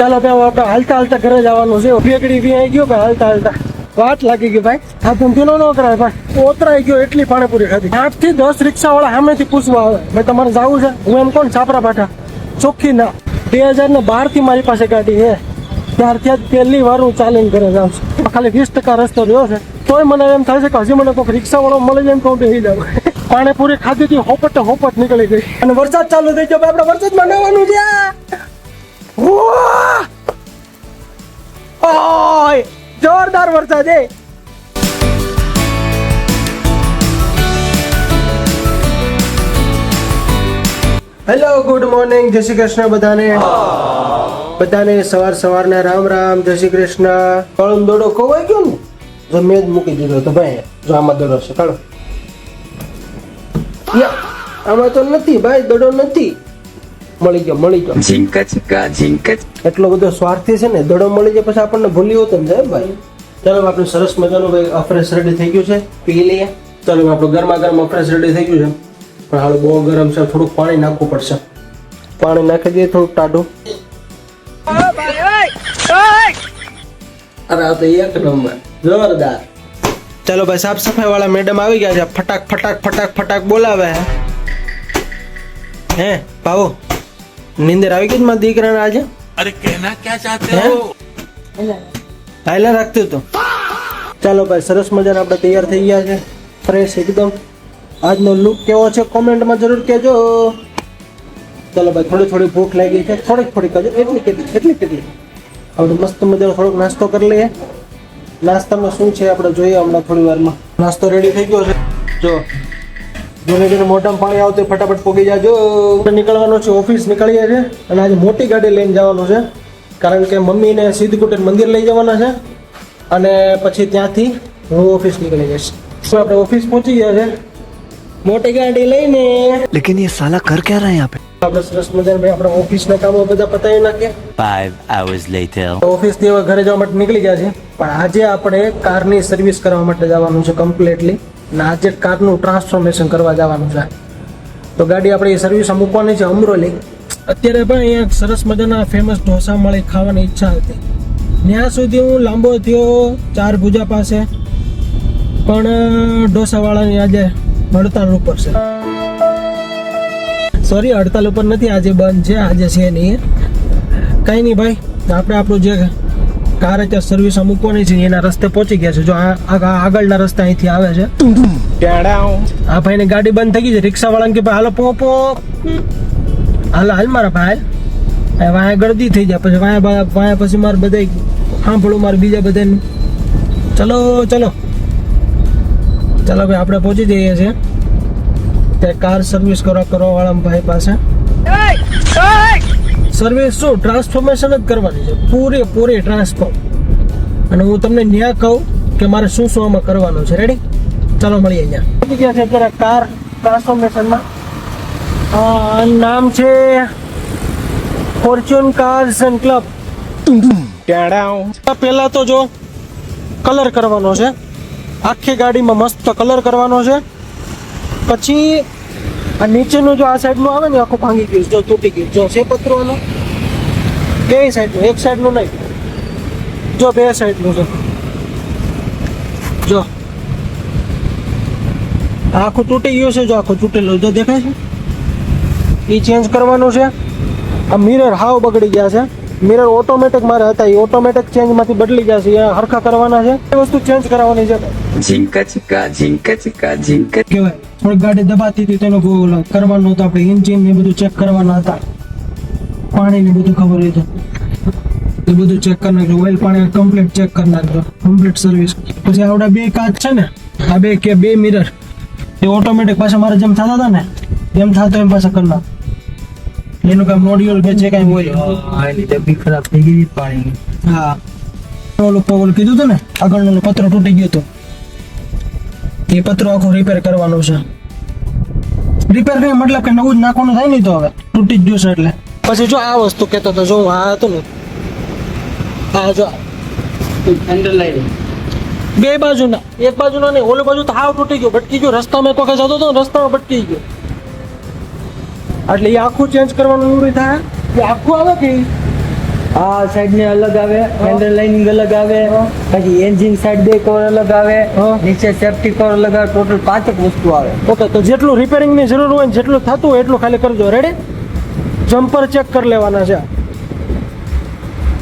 ચાલો ભાઈ આપણે હાલતા હાલતા ઘરે જવાનું છે. ભેગડી બી આવી ગયો ભાઈ હાલતા હાલતા વાટ લાગી ગઈ ભાઈ. આ ધંધો ન કરાય ભાઈ. ઓતરાઈ ગયો એટલી પાણીપુરી ખાધી. 8 થી 10 રિક્ષા વાળા સામેથી પૂછવા આવે ભાઈ તમારે જવું છે. હું એમ કોણ છાપરા પાઠા ચોખ્ખી ના 2012 થી મારી પાસે ગાડી છે. ત્યારથી જ પહેલી વાર હું ચાલીને ઘરે જાઉં છું. ખાલી 20% રસ્તો રહ્યો છે તોય મને એમ થાય છે કે હજી મને કોઈ રિક્ષા વાળો મળી જાય તો બેસી જાવ. પાણીપુરી ખાધી હતી હોપટ નીકળી ગઈ અને વરસાદ ચાલુ થઈ ગયો. આપણે વરસાદમાં નવાનું છે. ઓય જોરદાર વરસાદ છે. હેલો ગુડ મોર્નિંગ, જય શ્રી કૃષ્ણ બધાને સવારના રામ રામ, જય શ્રી કૃષ્ણ. કળમ દોડો ખોવાઈ ગયો ને જો મેં જ મૂકી દીધો તો ભાઈ. જો આમાં દોડો છે કાઢો. આમાં તો નથી ભાઈ, દડો નથી. મળી ગયો એટલો બધો સ્વાર્થી છે ને. દડો મળી જાય પછી આપણને ભૂલી હોત ને ભાઈ. ચાલો આપણે સરસ મજાનું ભાઈ અફરેશ રેડી થઈ ગયું છે, પી લઈએ. ચાલો આપણું ગરમા ગરમ અફરેશ રેડી થઈ ગયું છે. પણ હાલ બહુ ગરમ છે, થોડુંક પાણી નાખવું પડશે. પાણી નાખી દઈએ થોડુંક ટાઢું. અરે આ તો એક નંબર જોરદાર. ચાલો ભાઈ સાફ સફાઈ વાળા મેડમ આવી ગયા છે. ફટાક બોલાવે હે પાવો. નીંદર આવી ગઈ મારા દીકરાને આજે. अरे कहना क्या चाहते हो? હાઈલા રાખતું તો. ચાલો ભાઈ સરસ મજાના આપણે તૈયાર થઈ ગયા છે, ફ્રેશ એકદમ. આજનો લુક કેવો છે કોમેન્ટમાં જરૂર કહેજો. ચાલો ભાઈ થોડી ભૂખ લાગી છે, થોડીક કરજો. એટલી આપણે મસ્ત મજાનો થોડોક નાસ્તો કરી લઈએ. નાસ્તામાં શું છે આપણે જોઈએ હમણાં થોડી વારમાં. નાસ્તો રેડી થઈ ગયો છે. જો જેને મોઢામાં પાણી આવતું ફટાફટ પોગી જાજો. નીકળવાનું છે, ઓફિસ નીકળીએ છે. અને આજે મોટી ગાડી લઈને જવાનું છે કારણ કે મમ્મીને સિદ્ધકુટેર મંદિર લઈ જવાના છે અને પછી ત્યાંથી હું ઓફિસ નીકળી જઈશ. આપણે ઓફિસ પહોંચી ગયા છે મોટી ગાડી લઈને. लेकिन ये साला कर क्या रहा है यहाँ पे? આપણે સરસ મજાના ભાઈ આપણા ઓફિસના કામો બધા પતાવી નાખીએ. 5 hours later. ઓફિસથી હવે ઘરે જવા માટે નીકળી ગયા છે. પણ આજે આપણે કારની સર્વિસ કરવા માટે જવાનું છે કમ્પ્લીટલી. અને આજે કારનું ટ્રાન્સફોર્મેશન કરવા જવાનું છે. તો ગાડી આપણે સર્વિસ મૂકવાની છે અમરોલી. અત્યારે પણ અહીંયા સરસ મજાના ફેમસ ઢોસા મળી ખાવાની ઈચ્છા હતી. ત્યાં સુધી હું લાંબો થયો 4 ભુજા પાસે, પણ ઢોસાવાળાની આજે હડતાલ ઉપર છે. સોરી, હડતાલ ઉપર નથી, આજે બંધ છે. આજે છે નહીં. કંઈ નહીં ભાઈ, આપણે આપણું જે કાર અત્યારે સર્વિસ મૂકવાની છે એના રસ્તે પહોંચી ગયા છે. જો આગળના રસ્તા અહીંથી આવે છે. આ ભાઈને ગાડી બંધ થઈ ગઈ છે. રિક્ષાવાળાને કે ભાઈ હાલો પો હાલ મારા ભાઈ. વાયા ગળદી થઈ જાય પછી વાયા પછી મારે બધા સાંભળું મારે બીજા બધાને. ચલો ભાઈ આપણે પહોંચી જઈએ છીએ ત્યાં કાર સર્વિસ કરવા વાળા ભાઈ પાસે. સર્વિસ શું ટ્રાન્સફોર્મેશન જ કરવાની છે, પૂરી ટ્રાન્સફોર્મ. અને હું તમને ન્યા કહું કે મારે શું આમાં કરવાનું છે. રેડી? ચાલો મળીએ. અહીંયા પહોંચી ગયા છે અત્યારે કાર ટ્રાન્સફોર્મેશનમાં. નામ છે ફોર્ચ્યુન કાર્સ એન્ડ ક્લબ. પહેલા તો જો કલર કરવાનો છે, આખી ગાડીમાં મસ્ત કલર કરવાનો છે. પછી આ નીચેનું જો આ સાઈડનું આવે ને આખું ભાંગી ગયું, જો તૂટી ગયું. જો છે પતરોનું બે સાઈડનું, એક સાઈડનું નહીં, જો બે સાઈડનું છે. જો આખું તૂટી ગયું છે, જો આખું તૂટેલું જો દેખાય છે. એ ચેન્જ કરવાનું છે. આ મિરર હાવ બગડી ગયા છે. મિરર ઓટોમેટિક મારે હતા, એ ઓટોમેટિક ચેન્જમાંથી બદલી ગયા છે. એ હરખા કરવાના છે. એ વસ્તુ ચેન્જ કરાવવાની છે. झिंका કહેવાય થોડીક ગાડી દબાતી હતી તેનો કરવાનું હતું. આપણે એન્જિન ને બધું ચેક કરવાના હતા, પાણી ને બધું ખબર હતું એ બધું ચેક કરી નાખજો. ઓઇલ પાણી કમ્પ્લીટ ચેક કરી નાખજો, કમ્પ્લીટ સર્વિસ. પછી આવડા બે કાચ છે ને, આ બે મિરર એ ઓટોમેટિક પાછા મારે જેમ થતા હતા ને એમ થતો એમ પાછા કરી નાખ. એનું કાંઈ મોડ્યુલ કે જે કાંઈ હોય એની ડબ્બી ખરાબ થઈ ગઈ પાણી. હા, ઓલું કીધું હતું ને આગળનો પતરો તૂટી ગયો હતો, એ પતરો આખો રિપેર કરવાનું છે. રિપેર કઈ મતલબ કે નવું જ નાખવાનું થાય નહીં તો હવે તૂટી જ ગયું છે એટલે. પછી જો આ વસ્તુ કહેતો હતો, જો આ હતું ને આ જો હેન્ડલ લાઈન બે બાજુના, એક બાજુના નહીં, ઓલી બાજુ તો હાવ તૂટી ગયો, ભટકી ગયો. રસ્તામાં એક વખત જતો હતો રસ્તામાં ભટકી ગયો. એટલે એ આખું ચેન્જ કરવાનું એવું થાય. એ આખું આવે કે આ સાઈડ ને અલગ આવે, હેન્ડલ લાઇનિંગ અલગ આવે, પછી એન્જિન સાઈડ બે કવર અલગ આવે, નીચે સેફ્ટી કવર અલગ આવે. ટોટલ 5 વસ્તુ આવે. ઓકે, તો જેટલું રિપેરિંગ ની જરૂર હોય ને જેટલું થતું હોય એટલું ખાલી કરજો. રેડી? જમ્પર ચેક કરી લેવાના છે.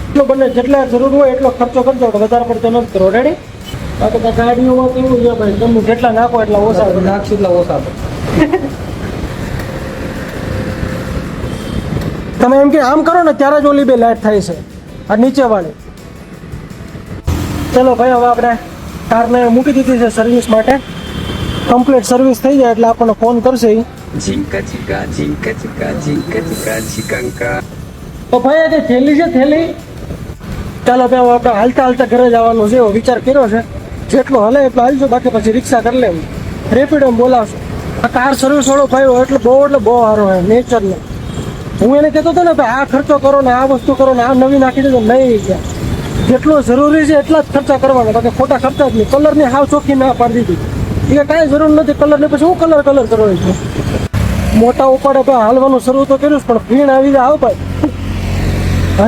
એટલો બંને જેટલા જરૂર હોય એટલો ખર્ચો કરજો, વધારે પડતો નથી કરો. રેડી? બાકી તો ગાડીઓમાં તો એવું છે ભાઈ, તમે જેટલા નાખો એટલા ઓછા નાખશું એટલા ઓછા આવે. તમે એમ કે આમ કરો ને ત્યારે જ ઓલી બે લાઈટ થાય છે, આ નીચે વાળી. ચલો ભાઈ, હવે આપણે કારને મૂકી દીધી છે સર્વિસ માટે. કમ્પ્લીટ સર્વિસ થઈ જાય એટલે આપણને ફોન કરશે ઈ. ઝીંકા ચીકા ઝીંકા ચીકા ઝીંકા ચીકા ચીકંકા. તો ભાઈ આ જે થેલી છે થેલી, ચાલો ભાઈ હવે આપણે હાલતા હાલતા ઘરે જવાનું છે એવો વિચાર કર્યો છે. જેટલો હલે એટલો હાલજો, બાકી પછી રિક્ષા કરી લેવું, રેપિડો બોલાવશું. આ કાર સર્વિસ વાળો ભાઈ એટલે બહુ સારો હોય નેચરનો. હું એને કહેતો હતો ને ભાઈ આ ખર્ચો કરો ને આ વસ્તુ કરો ને આ નવી નાખી દેજો, નહીં ગયા. જેટલો જરૂરી છે એટલા જ ખર્ચા કરવાના, બાકી ખોટા ખર્ચા જ નહીં. કલરની હાવ ચોખ્ખી ના પાડી દીધી, એ કાંઈ જરૂર નથી કલરની. પછી હું કલર કરવો છે? મોટા ઉપાડે ભાઈ હાલવાનું શરૂ તો કર્યું પણ ફીણ આવી જાય. આવ ભાઈ,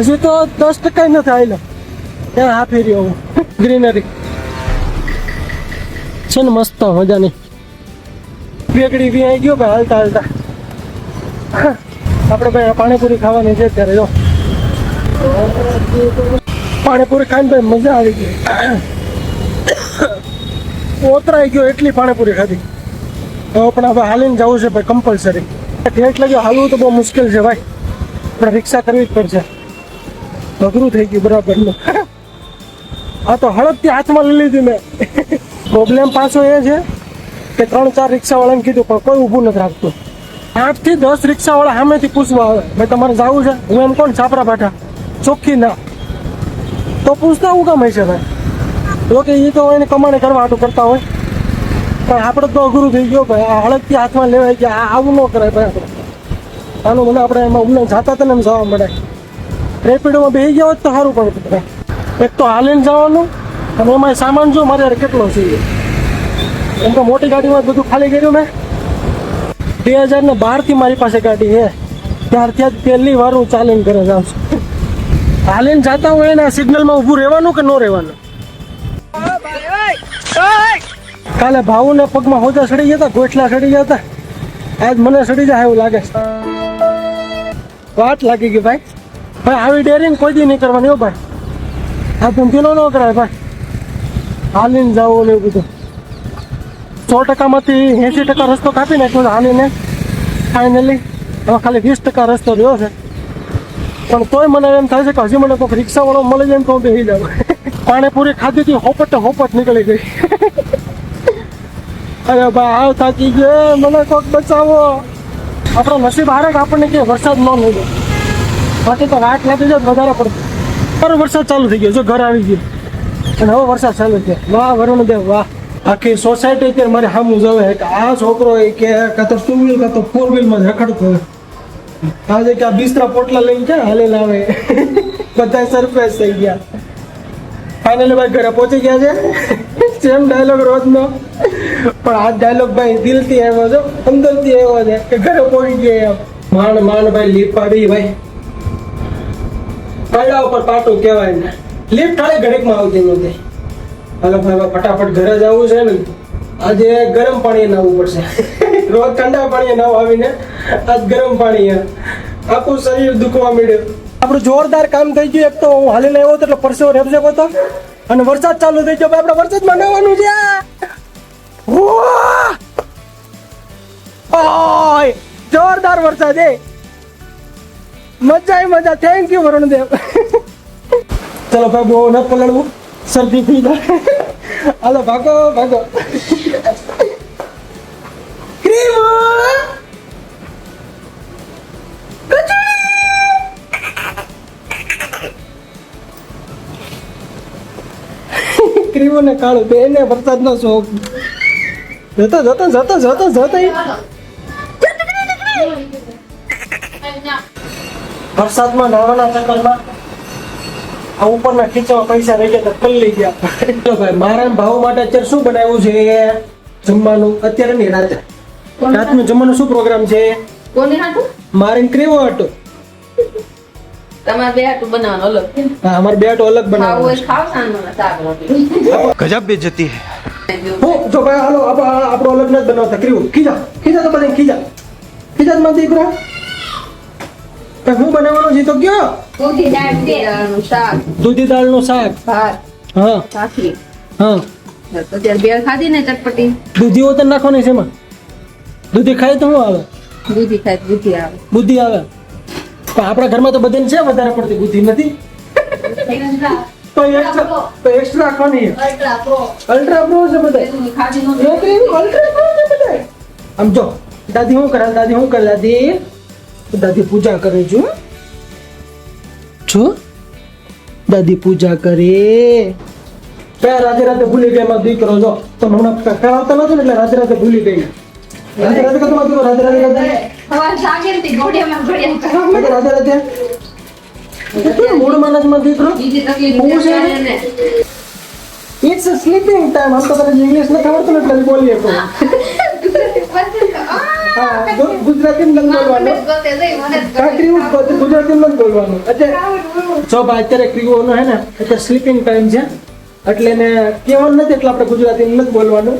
હજી તો 10% નથી આવેલો. ત્યાં હાફી રહ્યો હું. ગ્રીનરી છે ને મસ્ત મજાની. વેગડી વી આવી ગયો ભાઈ હાલતા હાલતા. આપણે ભાઈ પાણીપુરી ખાવાની છે અત્યારે. જો પાણીપુરી ખાઈને ભાઈ મજા આવી ગઈ. ઓતરાઈ ગયો એટલી પાણીપુરી ખાધી. હવે પણ હવે હાલીને જવું છે ભાઈ કમ્પલસરી. ઠેઠ લાગ્યો હાલવું તો બહુ મુશ્કેલ છે ભાઈ, આપણે રિક્ષા કરવી જ પડશે. અઘરું થઈ ગયું બરાબરનું. આ તો હળદથી હાથમાં લઈ લીધી મેં. પ્રોબ્લેમ પાછો એ છે કે 3-4 રિક્ષાવાળાને કીધું પણ કોઈ ઊભું નથી રાખતું. 8 થી 10 રિક્ષાવાળા સામેથી પૂછવા આવે ભાઈ તમારે જવું છે. હું એમ કોણ છાપરા પાઠા ચોખ્ખી ના તો પૂછતા હું કામ હશે ભાઈ. જોકે એ તો એને કમાણી કરવા હાટું કરતા હોય, પણ આપણે તો અઘરું થઈ ગયો ભાઈ. આ હળદથી હાથમાં લેવાય કે આવું ન કરાય ભાઈ. આપણે આનું મને આપણે એમાં ઉમને જાતા હતા ને એમ જવા મળે. રેપિડોમાં બેસી ગયા હોત તો સારું પડતું ભાઈ. એક તો હાલીને જવાનું અને એમાં સામાન જો મારે કેટલો છે. એમ તો મોટી ગાડીમાં બધું ખાલી કર્યું મેં. 2012 થી મારી પાસે ગાડી છે, ત્યારથી જ પહેલી વાર હું ચાલીને ઘરે જાઉં છું. હાલીને જતા હોય ને સિગ્નલમાં ઊભું રહેવાનું કે ન રહેવાનું. કાલે ભાવુને પગમાં હોજા સડી ગયા હતા, ગોઠલા સડી ગયા હતા. આજ મને સડી જાય એવું લાગે છે. વાટ લાગી ગઈ ભાઈ. ભાઈ આવી ડેરિંગ કોઈ દી નહીં કરવાની હો ભાઈ. આ ધમકીનો ન કરાય ભાઈ. હાલીને જાવું ને એવું બધું. 100%માંથી 80% રસ્તો કાપી નાખ્યો હાલીને ફાઇનલી. હવે ખાલી 20% રસ્તો રહ્યો છે. પણ તોય મને એમ થાય છે કે હજી મને કોઈ રિક્ષાવાળો મળી જાય તો હું બેસી જાઉં. પાણીપુરી ખાધી હતી હોપટ નીકળી ગઈ. અરે ભાઈ આવ થાકી ગયો, મને કોક બચાવો. આપણો નસીબ હારે કે આપણને કે વરસાદ ન મળ્યો, બાકી તો વાટ લાગી જાય વધારે પડતું. પર વરસાદ ચાલુ થઈ ગયો, જો ઘર આવી ગયો અને હવે વરસાદ ચાલુ થયો. વાહ વરુણ દેવ વાહ. આખી સોસાયટી અત્યારે મારે સામું જવે કે આ છોકરો કે કાં તો 2 વ્હીલ કાં તો 4 વ્હીલમાં રખડતો હોય. આજે કે આ બિસ્તરા પોટલા લઈને છે હાલે લાવે. બધા સરપ્રાઈઝ થઈ ગયા. ફાઇનલી ભાઈ ઘરે પહોંચી ગયા છે. સેમ ડાયલોગ રોજનો, પણ આ ડાયલોગ ભાઈ દિલથી આવ્યો છે, અંદરથી આવ્યો છે કે ઘરે પહોંચી ગયા. એમ માંડ ભાઈ લીપ પાડી ભાઈ. પાડા ઉપર પાટું કહેવાય ને. લીપ ખાલી ઘડીકમાં આવતી નથી. હાલો ભાઈ ફટાફટ ઘરે જવું છે ને. આજે ગરમ પાણી નાહવું પડશે. રોજ ઠંડા પાણી નાવ આવીને આજ ગરમ પાણી. આખું શરીર દુખવા મળ્યું. આપણું જોરદાર કામ થઈ ગયું. એક તો હું હાલીને આવ્યો હતો એટલે પરસેવો રેપઝેપ હતો અને વરસાદ ચાલુ થઈ ગયો. આપણે વરસાદમાં નાહવાનું છે. ઓય જોરદાર વરસાદ એ મજા. Thank you Varundev. ચલો ભાઈ બહુ ન પલળવું, શરદી થઈ જાય. હાલો ભાગો. ક્રીમો ને કાળું બેને વરસાદનો શોખ. જતો વરસાદમાં નાવાના ચક્કરમાં આ ઉપરના ખીચામાં પૈસા રહી ગયા તો પલ્લી ગયા. ચલો ભાઈ મારા ભાવ માટે અત્યારે શું બનાવ્યું છે જમવાનું? અત્યારે નહીં રાતે. રાતનું જમવાનું શું પ્રોગ્રામ છે? કોને હાટું? મારે ક્રીવો હતો. તમારે બે હાટું બનાવવાનું અલગ છે. હા અમારે બે આટો અલગ ખાવું બનાવવાનો હોય ખાવ સાંજના શાક રોટલી. गजब बेइज्जती है. હું જો ભાઈ હાલો આપણો અલગ નથી બનાવતા ક્રીવું ખીજા તો બધા ખીજા જ માં દીકરા તો હું બનાવવાનું છે તો કયો દૂધી દાળનું શાક, દૂધી દાળનું શાક ભાત, હા ભાખરી. હા અત્યારે બેળ ખાધી ને ચટપટી, દૂધી હોતર નાખવાની છે એમાં દૂધી ખાય તો શું આવે દૂધી ખાય તો બુદ્ધિ આવે. બુદ્ધિ આવે પણ આપણા ઘરમાં તો બધાને છે વધારે પડતી બુદ્ધિ નથી તો એક્સ્ટ્રા રાખવાની અલ્ટ્રા પ્રો છે બધા ખાધી નો અલ્ટ્રા પ્રો છે બધા આમ જો દાદી શું કરે દાદી પૂજા કરે છો દાદી પૂજા કરે ક્યાં રાતે ભૂલી ગઈ મારો દીકરો જો તો હમણાં કરાવતા નતો ને એટલે રાતે ભૂલી ગઈ રાતે કતો મારો દીકરો રાતે કેટલું મૂડમાં નથી મારો દીકરો બીજી તકલીફ હું છે પડે ને. ઇટ્સ અ સ્લીપિંગ ટાઈમ આમ તો તને ઇંગ્લિશ નથી આવડતું ને એટલે બોલીએ તો હા ગુજરાતી નથી બોલવાનું કાકરી ગુજરાતી નથી બોલવાનું એટલે જો ભાઈ અત્યારે ક્રીઓનો હે ને એટલે સ્લીપિંગ ટાઈમ છે એટલે ને કહેવાનું નથી એટલે આપણે ગુજરાતી નથી બોલવાનું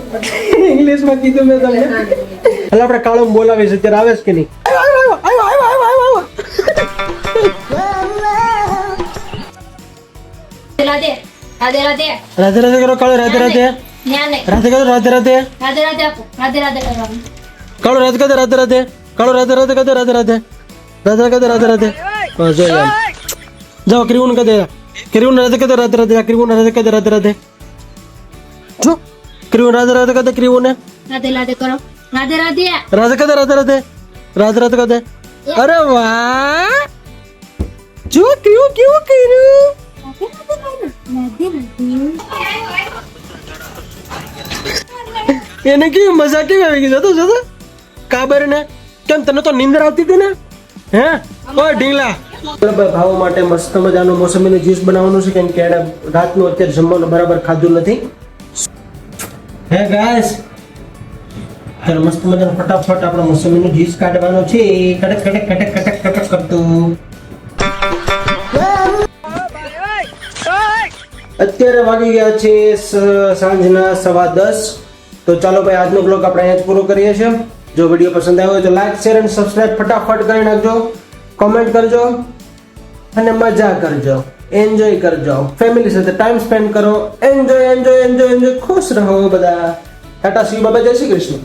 ઇંગ્લિશમાં કીધું મેં તમને એટલે આપણે કાળો બોલાવીએ છીએ અત્યારે આવે છે કે નહીં આવ્યો રાધે રાધે રાધે રાધે રાધે કરો કાળો રાધે રાધે ન્યા નહીં રાધે કરો રાધે રાધે રાધે રાધે આપો રાધે રાધે કરવાનું કાળો રાધે કદે રાધે રાધે કાળો રાધે રાધે કદે રાધે રાધે રાધે કદે રાધે રાધે બસ જો યાર જાઓ ક્રીવું કદે ક્રીવું રાધે કદે રાધે રાધે ક્રીવું રાધે કદે રાધે રાધે જો ક્રીવું રાધે રાધે કદે ક્રીવું ને રાધે રાધે કરો રાધે રાધે રાધે કદે રાધે રાધે રાધે રાધે કદે અરે વાહ જો કેવું કર્યું એને કેવી મજા કેવી આવી ગઈ જતો જતો કાબર ને કેમ તને તો નીંદર આવતી હતી ને હે ઓય ઢીંગલા ભાવો માટે મસ્ત મજાનું મોસંબીનું જ્યુસ બનાવવાનું છે કેમ કે એને રાતનું અત્યારે જમવાનું બરાબર ખાધું નથી હે ગાઈસ ત્યારે મસ્ત મજાનું ફટાફટ આપણે મોસંબીનું જ્યુસ કાઢવાનું છે કડક કડક કડક કડક કડક કરતું અત્યારે વાગી ગયા છે સાંજના 10:15 તો ચાલો ભાઈ આજનો બ્લોગ આપણે અહીંયા જ પૂરો કરીએ છીએ જો વિડીયો પસંદ આવ્યો હોય તો લાઈક શેર અને સબસ્ક્રાઇબ ફટાફટ કરી નાખજો કોમેન્ટ કરજો અને મજા કરજો એન્જોય કરજો ફેમિલી સાથે ટાઈમ સ્પેન્ડ કરો એન્જોય ખુશ રહો બધા ટાટા સી બાબા જય શ્રી કૃષ્ણ